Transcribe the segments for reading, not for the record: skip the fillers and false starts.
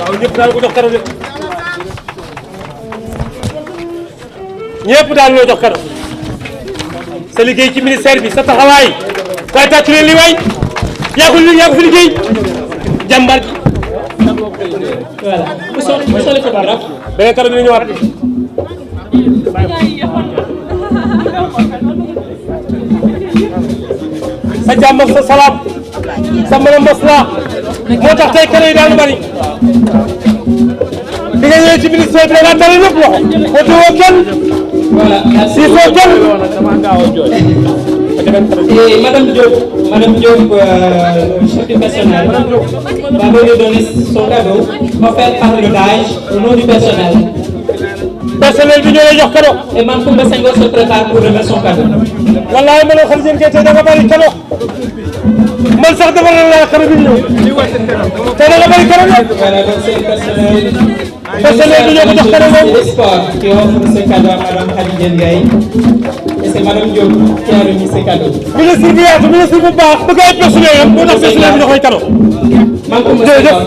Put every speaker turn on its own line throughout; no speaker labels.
waaw ñëpp daal ko jox kado de ñëpp daal loo jox kado sa liggéey ci ministère bi sa taxawaay waaye tàccu leen li waay yaa ko fi liggéey jàmbar gi
voilà monsieur le photographe
beneen kado bi na ñëwaat sa jàmm ak sa salaam sa mën a mbos la moo tax tey kado yi daal bari bi nga ñëwee ci ministère bi da ngaa dale lépp loxo oto woo kenn si soo kenn
et Madame Diop, chef du personnel, va nous donner son cadeau offert par le DAGE au nom du personnel.
Personnel bi ñoo lay jox cadeau.
Et Mame Coumba Senghor se prépare pour remettre son cadeau.
wallaay ma ne xel jën kay tey da nga bari cadeau man sax dama la cadeau bi ñëw tey da nga bari cadeau la.
Voilà, donc c'est le personnel.
Personnel bi ñoo ko jox cadeau moom.
des sports qui offre ce cadeau à Madame Khady Ndiaye. Et c'est Madame Diop qui a remis ce cadeau.
ministre bi yaatu ministre bu baax bëgg ay personnel am moo tax personnel bi jox ay cadeau.
Mame Coumba Senghor.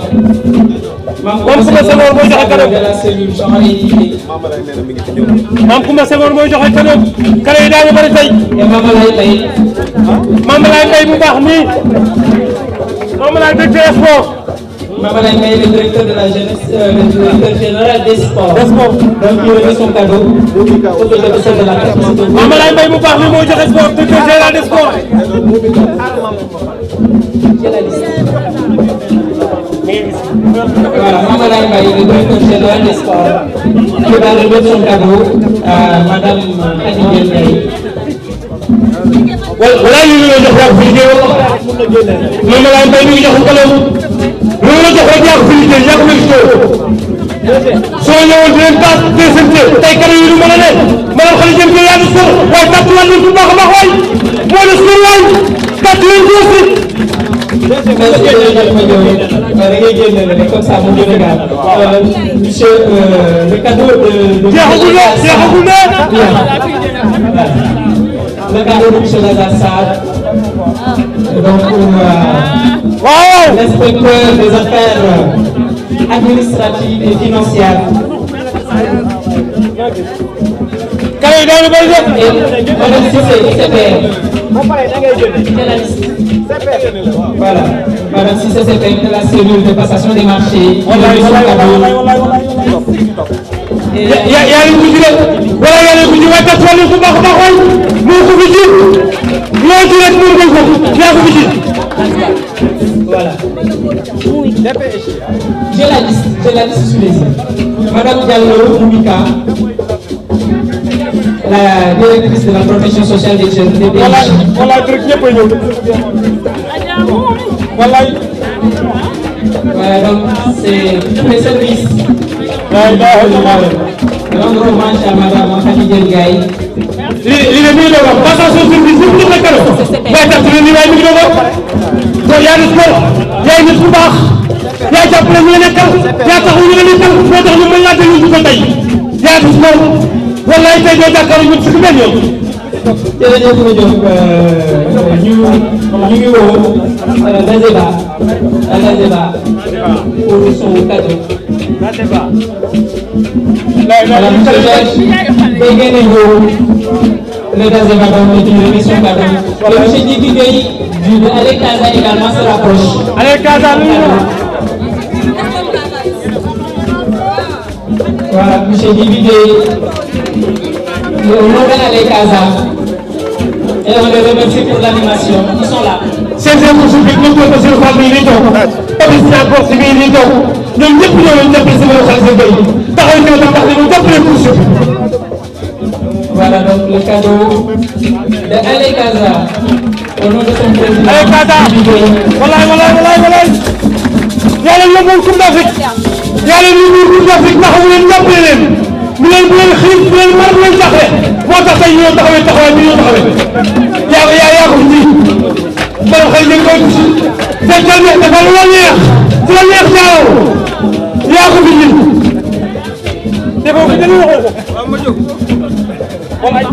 Mame Coumba Senghor
mooy joxe cadeau.
de la cellule genre équipée.
Mame Coumba Senghor mooy joxe cadeau. cadeau yi daa nga bari tey.
Et Mame Lay Mbaye.
Mame Lay Mbaye bu baax nii. Mame Lay directeur sport.
Mame Lay Mbaye, le directeur de la jeunesse, le directeur général des sports. Donc il remet son cadeau au professeur de la classe.
Mame Lay Mbaye bu baax nii mooy joxe sport directeur général des sports.
J'ai la liste. Voilà, Mame Lay Mbaye, le directeur général des sports, qui va remettre son cadeau à Madame Khady Ndiaye.
wala ñu ngi lay jox yaa ko fi liggéey Mame Lay Mbaye mi ngi jox cadeau loolu la jox rek yaa ko fi liggéey yaa ko fi liggéey soo ñëwoon di leen taas décembre tey cadeau yi du mën a ne maanaam xale jëm yaa di sport waaye tàttuwaat nañ bu baax a baax waay moo des sport waay tàttu leen ko aussi.
Comme ça, mon Dieu, regarde. Monsieur, le cadeau de
jeexagul
le cadeau de M. Lazare Sarr, donc l'inspecteur des affaires administratives et financières.
cadeau yi daal di bëri de.
Et Madame Cissé, CPR. C'est la liste. Voilà. Madame Cissé, CPR de la cellule de passation des marchés.
yaa ngi ko ji wala yaa ngi ko ji waaye tàttuwaat nañ bu baax a baax waay moo ko fi ji loo ji rek moo ko yaa ko fi ji.
Voilà. J'ai la liste sous les yeux. Madame Diallo Moumika, la directrice de la protection sociale des jeunes.
Voilà direct ñëpp a ñëw. Wallaay.
Voilà, donc c'est tous les services. Rendre hommage à Madame Khady Ndiaye.
li ne nii la wax passation service yëpp jox la cadeau waaye tax na ni waaye mi ngi doon kon yaa ngi sport yaa ngi nit ku baax yaa jàppale ñu la nekkal yaa tax ñu la nekkal moo tax ñu mën laa déglu ci ko tey yaa ngi sport wallaay tey doo jàkkaarloo ñun si benn yoon.
jërëjëf ñu ngi woo Gazeba pour son cadeau. Madame monsieur Georges dégg ngeen le Gazeba donc ñu remet son cadeau. Et monsieur Djibi Gueye de Allez Casa également se rapproche.
Allez Casa
voilà monsieur Djibi Gueye au nom de Allez Casa. Et on les remercie pour l'animation. Ils sont là.
C'est pour ce que nous avons fait le famille c'est encore si bien ñoom ñëpp ñoo leen jàppale si wàllu xaalis bi taxaw ñëw na tax ñu jàppale pour suuf.
Voilà donc le cadeau de Allez Casa au nom de son président.
Allez Casa walaay. yàlla la moom Coupe d'Afrique yàlla ñu ngi Coupe d'Afrique taxawu leen jàppale leen bu leen xiif bu leen mar bu leen jaxle moo tax tey ñoo taxawee taxawaay bi ñoo taxawee yaa ko ji man xëy na koy fekkal neex dafa lu la neex su la neex jaaw yaa ko fi ji defoo ko jëli waxoo ko waaw ma jóg walaay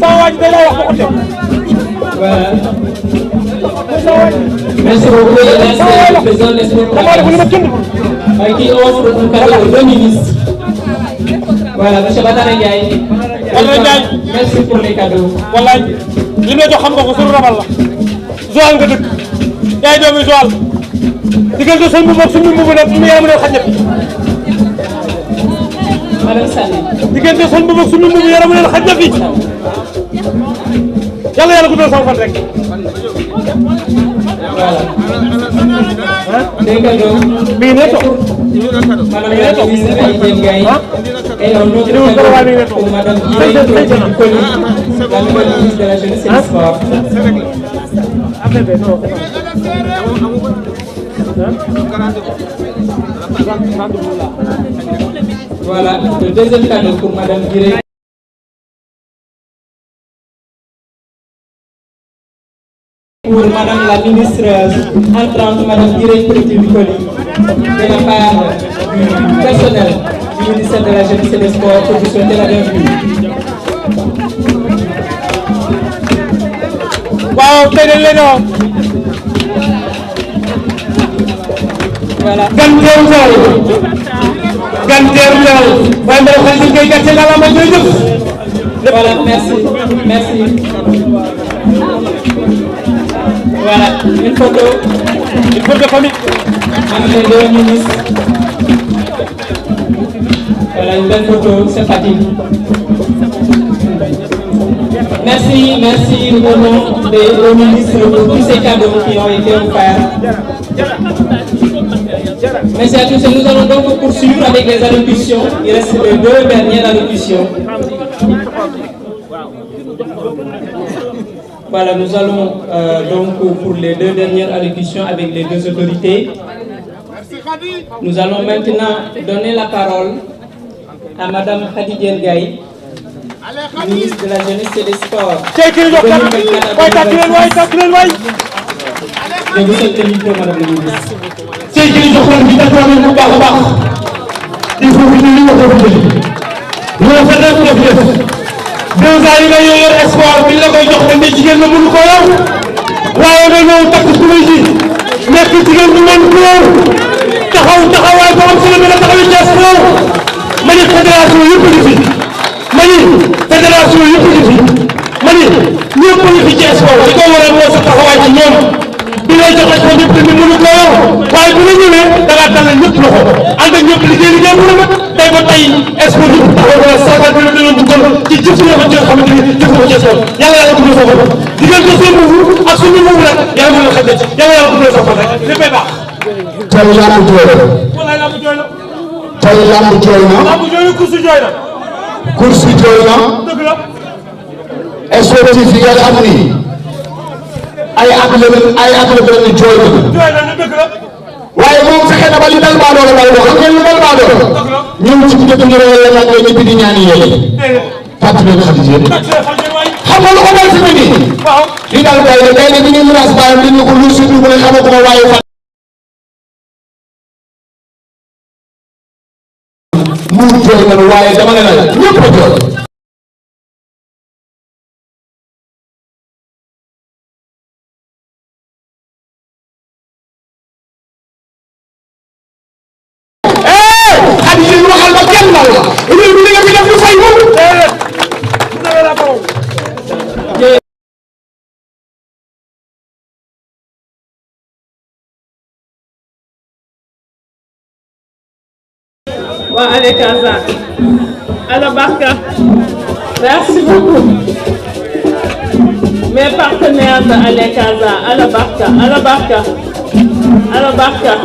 sama waa ji day lay wax ba ko teg
voilà merci beaucoup. qui offre un cadeau aux deux ministres. Voilà, monsieur Badara Ndiaye. Merci pour les cadeaux.
Voilà, li may jox xam nga ko sunu rabal la. Joal nga dëkk. yaay doomi Joal. diggante seen mbubb ak suñu mbubb nag mu yaram leen xaj na fi.
Madame Sall.
diggante seen mbubb ak suñu mbubb yaram leen xaj na fi. yàlla yàlla guddal sama fan rek.
Voilà. Des cadeaux.
mi ngi ne toog.
Madame la ministre Aïdien Gaye. Et un autre cadeau pour Madame Irène Coly, la nouvelle ministre de la Jeunesse et du Sport. Voilà, le deuxième cadeau pour Madame Irène. Pour Madame la ministre entrante, Madame Irène Coly, de la part du personnel du ministère de la Jeunesse et des Sports, pour vous souhaiter la bienvenue.
waaw tey dañ leen a
Voilà.
gan teew Joal waaye mbaa xel ñu koy gàcce nga la ma jërëjëf.
Voilà, merci. Voilà, une photo
de famille.
avec les deux ministres. Voilà, une belle photo sympathique. Merci au nom des deux ministres pour tous ces cadeaux qui ont été offerts. Merci à tous et nous allons donc poursuivre avec les allocutions. Il reste les deux dernières allocutions. Voilà, nous allons donc pour les deux dernières allocutions avec les deux autorités. Nous allons maintenant donner la parole à Madame Khady Gaye, ministre de la Jeunesse et des Sports. Je vous souhaite le micro, Madame la ministre.
deux ans yi nga yor espoir bi la koy jox dañ ne jigéen la mënu ko yor waaye nga ñëw takk suñu ji nekk jigéen bu mën góor taxawaay bu am solo bi nga taxawee ci sport ma ni fédération yëpp ngi fi ma ni fédération yëpp ngi fi ma ni ñëpp ngi fi ci sport li ko waral moo sa taxawaay ci ñoom bi lay jox sport ñëpp tamit mënu ko yor waaye bu la ñëwee da ngaa tàllal ñëpp loxo ànd ak ñëpp liggéey bu la tey ba tey sport yëpp taxaw wala sagal bi la dina dugal ci jëf yi nga xamante ni jëf ko ci sport yàlla yàlla ko sa bopp diggante seen mbubu ak suñu mbubu nag yàlla mën na xaj ci yàlla ko sa bopp rek léppay baax
tey lamb jooy na
wallaay lamb jooy na
tey lamb jooy na
lamb jooy na course jooy na
course jooy na
dëgg la
sportif yi nga xam ni ay at la benn jooy na
dëgg la
waaye moom fexe na ba li dal baa doole bal xam ngeen lu dal baa doole ñun ci diggante ñu rew la ñaan ñi di ñaan yéen fàttali leen Khady Diène xam nga lu ko dal fi mu nii li dal kay la kay ne bi ñu menace baayam li ñu ko lu suñu mu ne xamako waaye mu jooy na waaye dama ne la ñëpp a jooy
Allez Casa, à la barca. Merci beaucoup. Mes partenaires de Allez Casa, à la barca, à la barca, à la barca.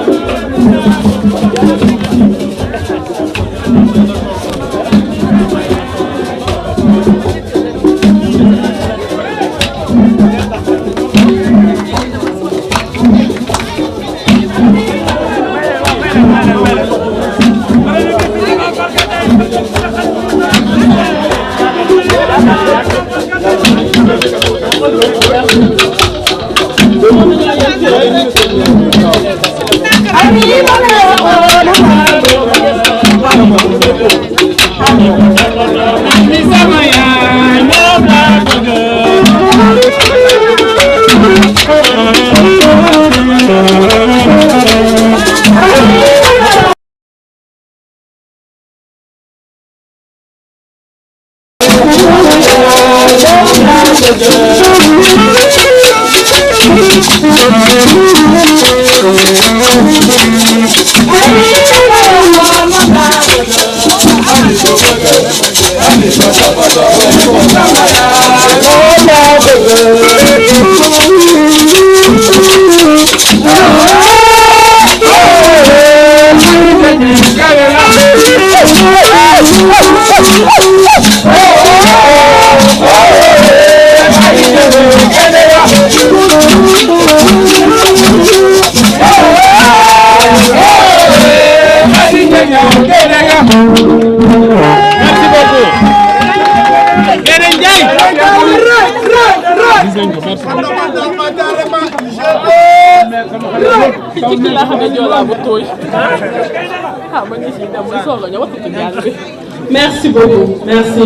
Merci beaucoup, merci.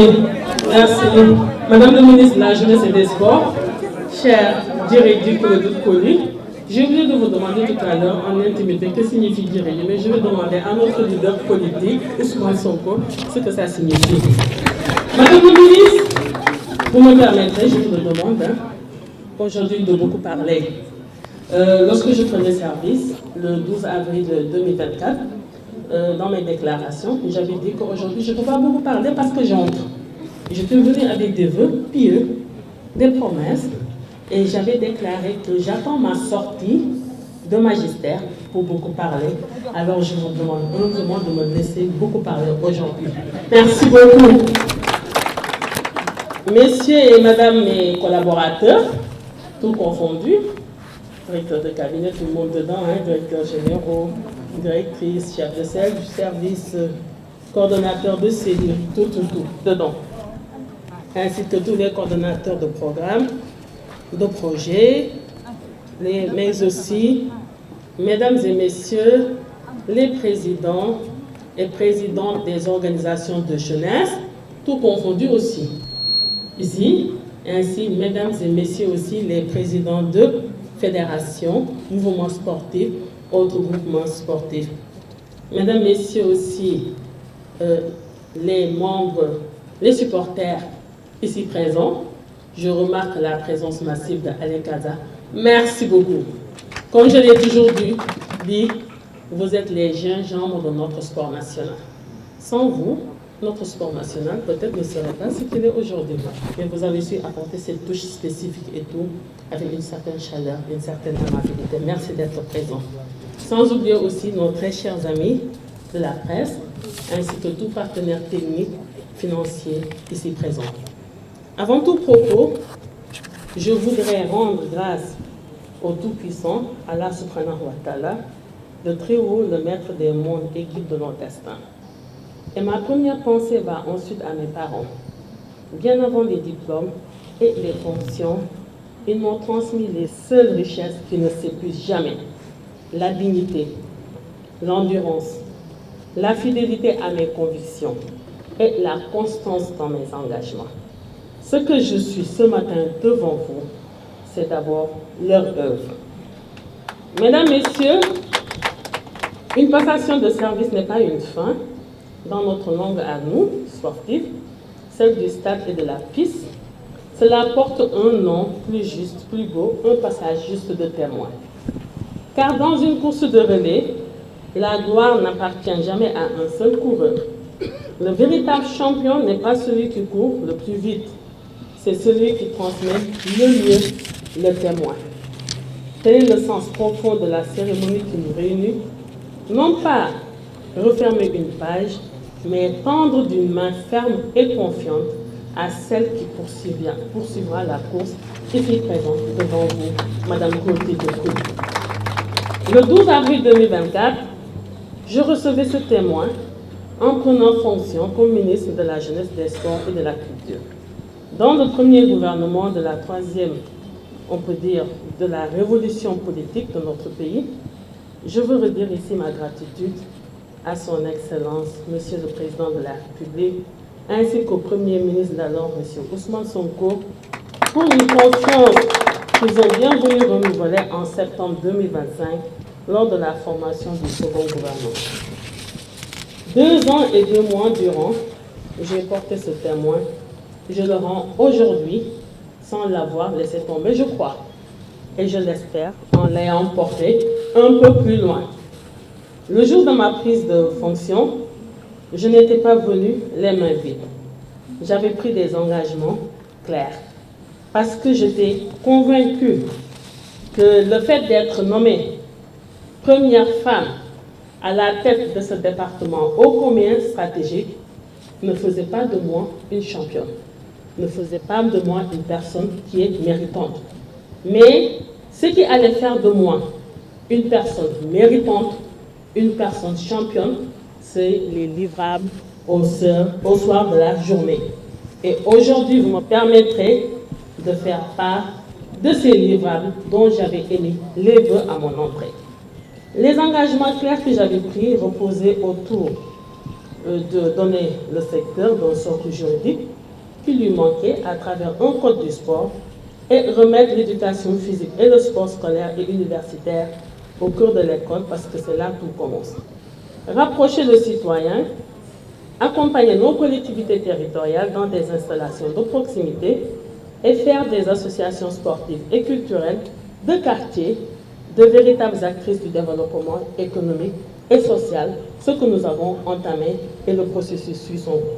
Madame la ministre de la Jeunesse et des Sports, cher Djirédi Koulibaly, j'ai oublié de vous demander tout à l'heure en intimité que signifie Djirédi, mais je vais demander à notre leader politique, Ousmane Sonko, ce que ça signifie. Madame la ministre, vous me permettrez, je vous le demande, aujourd'hui de beaucoup parler. Lorsque je prenais service, le 12 avril 2024, dans mes déclarations, j'avais dit qu'aujourd'hui, je ne peux pas beaucoup parler parce que j'entre. J'étais venue avec des vœux pieux, des promesses, et j'avais déclaré que j'attends ma sortie de magistère pour beaucoup parler. Alors je vous demande humblement de me laisser beaucoup parler aujourd'hui. Merci beaucoup. Messieurs et madame mes collaborateurs, tout confondus, directeur de cabinet, tout le monde dedans, directeurs généraux, directrice, chef de service, coordonnateur de cellule, tout dedans. Ainsi que tous les coordonnateurs de programmes, de projets, mais aussi, mesdames et messieurs, les présidents et présidentes des organisations de jeunesse, tout confondu aussi. Ici, ainsi, mesdames et messieurs aussi, les présidents de fédérations, mouvements sportifs, autres groupements sportifs. Mesdames, messieurs aussi, les membres, les supporters ici présents, je remarque la présence massive d'Alain Kaza. Merci beaucoup. Comme je l'ai toujours dit, vous êtes les gingembre de notre sport national. Sans vous, notre sport national peut-être ne serait pas ce qu'il est aujourd'hui. Mais vous avez su apporter cette touche spécifique et tout, avec une certaine chaleur, une certaine amabilité. Merci d'être présent. Sans oublier aussi nos très chers amis de la presse, ainsi que tous partenaires techniques, financiers ici présents. Avant tout propos, je voudrais rendre grâce au Tout-Puissant, Allah subhanahu wa ta'ala, le très haut, le maître des mondes et guide de nos destins. Et ma première pensée va ensuite à mes parents. Bien avant les diplômes et les fonctions, ils m'ont transmis les seules richesses qui ne s'épuisent jamais. La dignité, l'endurance, la fidélité à mes convictions et la constance dans mes engagements. Ce que je suis ce matin devant vous, c'est d'abord leur œuvre. Mesdames, Messieurs, une passation de service n'est pas une fin. Dans notre langue à nous, sportifs, celle du stade et de la piste, cela porte un nom plus juste, plus beau, un passage juste de témoin. Car dans une course de relais, la gloire n'appartient jamais à un seul coureur. Le véritable champion n'est pas celui qui court le plus vite, c'est celui qui transmet le mieux le témoin. Tel est le sens profond de la cérémonie qui nous réunit. Non pas refermer une page, mais tendre d'une main ferme et confiante à celle qui poursuivra la course ici présente devant vous, Madame Koulibaly. Le 12 avril 2024, je recevais ce témoin en prenant fonction comme ministre de la Jeunesse, des Sports et de la Culture. Dans le premier gouvernement de la troisième, on peut dire, de la révolution politique de notre pays, je veux redire ici ma gratitude à son Excellence, Monsieur le Président de la République, ainsi qu'au Premier ministre d'alors, Monsieur Ousmane Sonko, pour une confiance qu'ils ont bien voulu renouveler en septembre 2025 lors de la formation du second gouvernement. 2 ans et 2 mois durant, j'ai porté ce témoin. Je le rends aujourd'hui sans l'avoir laissé tomber, je crois, et je l'espère, en l'ayant porté un peu plus loin. Le jour de ma prise de fonction, je n'étais pas venue les mains vides. J'avais pris des engagements clairs, parce que j'étais convaincue que le fait d'être nommée première femme à la tête de ce département ô combien stratégique ne faisait pas de moi une championne, ne faisait pas de moi une personne qui est méritante. Mais ce qui allait faire de moi une personne méritante, une personne championne, c'est les livrables au soir de la journée. Et aujourd'hui, vous me permettrez de faire part de ces livrables dont j'avais émis les vœux à mon entrée. Les engagements clairs que j'avais pris reposaient autour de donner le secteur d'un socle juridique qui lui manquait à travers un code du sport et remettre l'éducation physique et le sport scolaire et universitaire au cœur de l'école parce que c'est là que tout commence. Rapprocher le citoyen, accompagner nos collectivités territoriales dans des installations de proximité et faire des associations sportives et culturelles de quartier de véritables actrices du développement économique et social, ce que nous avons entamé et le processus suit son cours.